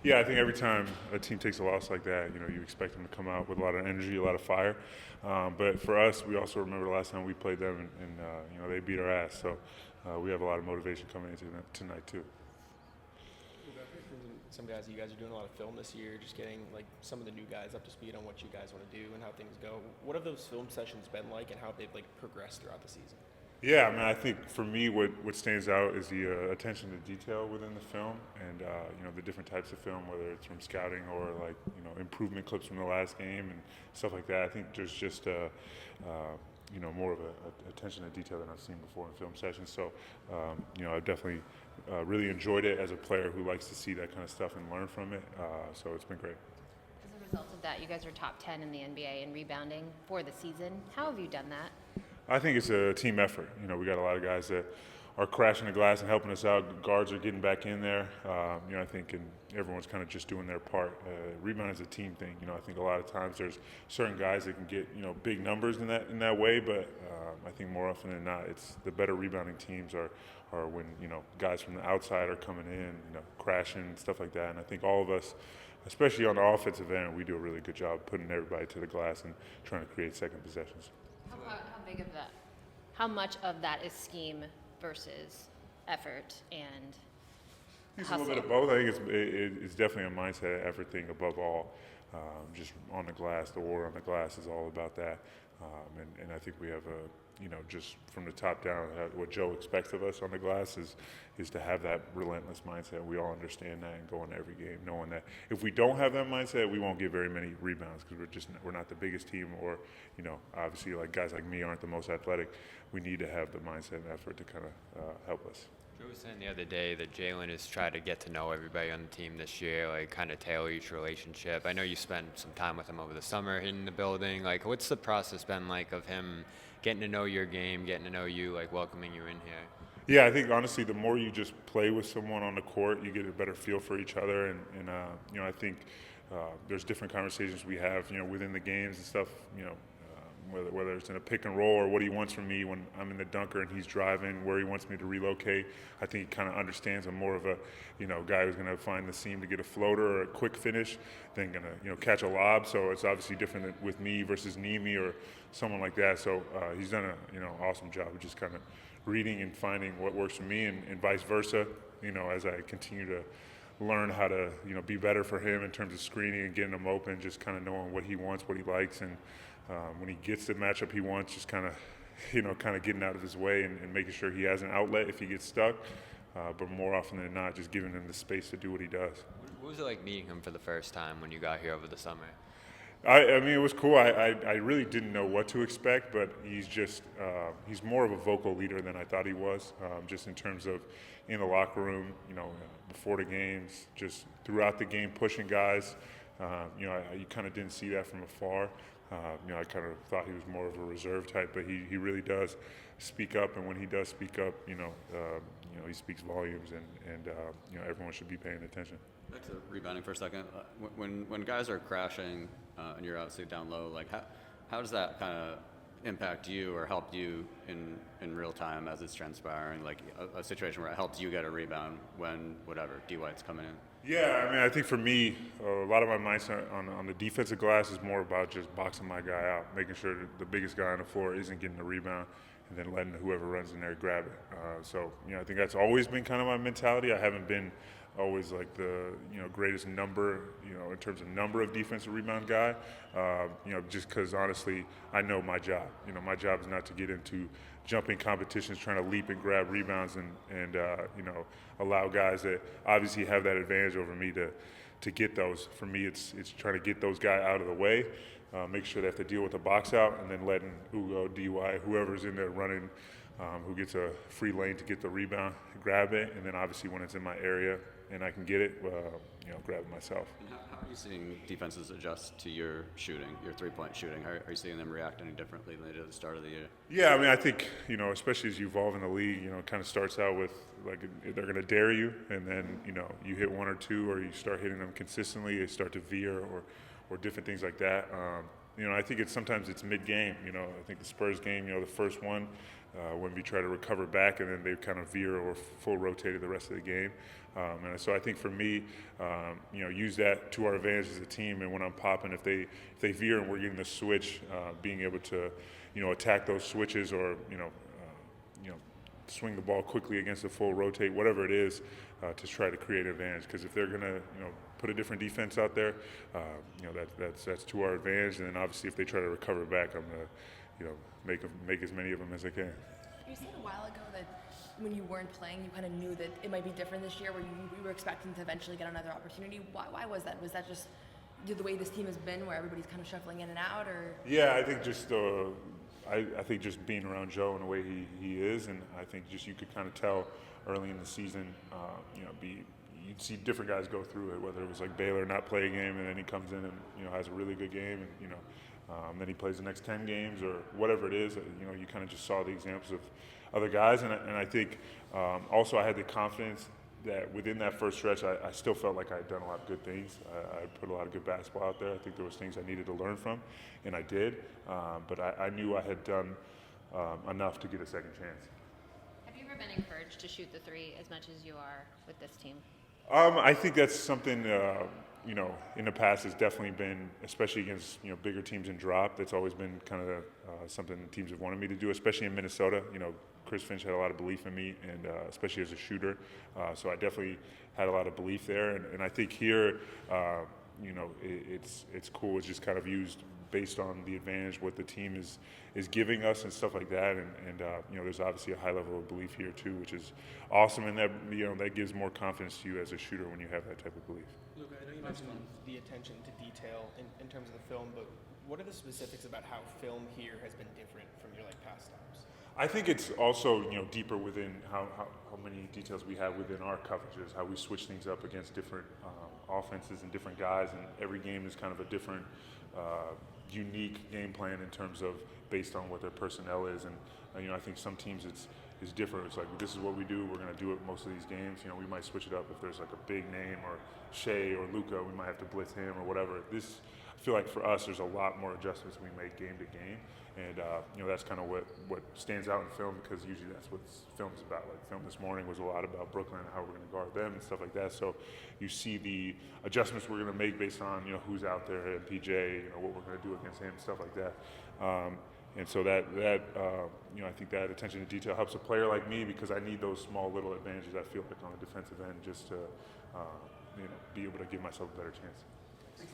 Yeah, I think every time a team takes a loss like that, you expect them to come out with a lot of energy, a lot of fire. But for us, we also remember the last time we played them, and they beat our ass. So we have a lot of motivation coming into tonight too. Some guys, you guys are doing a lot of film this year, just getting like some of the new guys up to speed on what you guys want to do and how things go. What have those film sessions been like, and how they've progressed throughout the season? Yeah, I mean, I think for me, what stands out is the attention to detail within the film, and the different types of film, whether it's from scouting or improvement clips from the last game and stuff like that. I think there's just more of a attention to detail than I've seen before in film sessions. So I've definitely really enjoyed it as a player who likes to see that kind of stuff and learn from it. So it's been great. As a result of that, you guys are top 10 in the NBA in rebounding for the season. How have you done that? I think it's a team effort. We got a lot of guys that are crashing the glass and helping us out. Guards are getting back in there. I think and everyone's kind of just doing their part. Rebound is a team thing. I think a lot of times there's certain guys that can get big numbers in that way, but I think more often than not, it's the better rebounding teams are when guys from the outside are coming in, crashing stuff like that. And I think all of us, especially on the offensive end, we do a really good job putting everybody to the glass and trying to create second possessions. How big of that? How much of that is scheme versus effort and It's hustle? a little bit of both. I think it's definitely a mindset, effort thing above all. Just on the glass, the war on the glass is all about that. And I think we have just from the top down, what Joe expects of us on the glass is to have that relentless mindset. We all understand that and go into every game knowing that if we don't have that mindset, we won't get very many rebounds because we're not the biggest team, or obviously like guys like me aren't the most athletic. We need to have the mindset and effort to kind of help us. Joe was saying the other day that Jaylen has tried to get to know everybody on the team this year, kind of tailor each relationship. I know you spent some time with him over the summer in the building. What's the process been like of him getting to know your game, getting to know you, welcoming you in here? Yeah, I think honestly, the more you just play with someone on the court, you get a better feel for each other, and I think there's different conversations we have, within the games and stuff, whether it's in a pick and roll or what he wants from me when I'm in the dunker and he's driving, where he wants me to relocate. I think he kind of understands I'm more of a, guy who's going to find the seam to get a floater or a quick finish than going to, catch a lob. So it's obviously different with me versus Nimi or someone like that. So he's done a, awesome job of just kind of reading and finding what works for me and vice versa, as I continue to learn how to, be better for him in terms of screening and getting him open, just kind of knowing what he wants, what he likes, and when he gets the matchup he wants, just kind of, getting out of his way and making sure he has an outlet if he gets stuck. But more often than not, just giving him the space to do what he does. What was it like meeting him for the first time when you got here over the summer? I mean, it was cool. I really didn't know what to expect, but he's more of a vocal leader than I thought he was, just in terms of in the locker room, before the games, just throughout the game, pushing guys. You kind of didn't see that from afar. I kind of thought he was more of a reserve type, but he really does speak up, and when he does speak up, he speaks volumes, and everyone should be paying attention. Back to rebounding for a second. When guys are crashing and you're obviously down low, how does that kind of impact you or help you in real time as it's transpiring? A situation where it helps you get a rebound when whatever D White's coming in. Yeah, I mean, I think for me, a lot of my mindset on the defensive glass is more about just boxing my guy out, making sure that the biggest guy on the floor isn't getting the rebound, and then letting whoever runs in there grab it. So I think that's always been kind of my mentality. I haven't been always like the greatest number, in terms of number of defensive rebound guy, just because honestly I know my job. My job is not to get into jumping competitions trying to leap and grab rebounds and allow guys that obviously have that advantage over me to get those. For me, it's trying to get those guys out of the way, make sure they have to deal with the box out, and then letting Ugo, DY, whoever's in there running, who gets a free lane to get the rebound, grab it, and then obviously when it's in my area and I can get it, grab it myself. And how are you seeing defenses adjust to your shooting, your three-point shooting? Are you seeing them react any differently than they did at the start of the year? Yeah, I mean, I think, especially as you evolve in the league, it kind of starts out with, they're going to dare you, and then, you hit one or two, or you start hitting them consistently, they start to veer or different things like that. I think sometimes it's mid-game. I think the Spurs game, the first one, when we try to recover back and then they kind of veer or full rotated the rest of the game. And so I think for me, use that to our advantage as a team. And when I'm popping, if they veer and we're getting the switch, being able to, attack those switches or, swing the ball quickly against the full rotate, whatever it is, to try to create an advantage. Because if they're going to, put a different defense out there, that's to our advantage. And then obviously if they try to recover back, I'm going to, make as many of them as I can. You said a while ago that when you weren't playing, you kind of knew that it might be different this year, where you were expecting to eventually get another opportunity. Why was that? Was that just the way this team has been, where everybody's kind of shuffling in and out, or? Yeah, I think just I think just being around Joe and the way he is, and I think just you could kind of tell early in the season, you'd see different guys go through it, whether it was like Baylor not play a game and then he comes in and has a really good game, and then he plays the next 10 games or whatever it is. You kind of just saw the examples of other guys, and I think also I had the confidence that within that first stretch, I still felt like I had done a lot of good things. I put a lot of good basketball out there. I think there was things I needed to learn from, and I did. But I knew I had done enough to get a second chance. Have you ever been encouraged to shoot the three as much as you are with this team? I think that's something, in the past has definitely been, especially against, bigger teams in drop, that's always been kind of something teams have wanted me to do, especially in Minnesota. Chris Finch had a lot of belief in me, and especially as a shooter. So I definitely had a lot of belief there. And I think here, it's cool. It's just kind of used based on the advantage what the team is giving us and stuff like that. And there's obviously a high level of belief here too, which is awesome. And that that gives more confidence to you as a shooter when you have that type of belief. Luka, I know you mentioned the attention to detail in terms of the film, but what are the specifics about how film here has been different from your past times? I think it's also deeper within how many details we have within our coverages, how we switch things up against different offenses and different guys, and every game is kind of a different, unique game plan in terms of based on what their personnel is, and I think some teams it's different. It's like, this is what we do. We're going to do it most of these games. We might switch it up if there's like a big name or Shea or Luka. We might have to blitz him or whatever. I feel like for us, there's a lot more adjustments we make game to game, and that's kind of what stands out in film, because usually that's what film's about. Like film this morning was a lot about Brooklyn and how we're going to guard them and stuff like that. So you see the adjustments we're going to make based on who's out there and PJ, what we're going to do against him, stuff like that. And so that I think that attention to detail helps a player like me, because I need those small little advantages I feel like on the defensive end just to be able to give myself a better chance.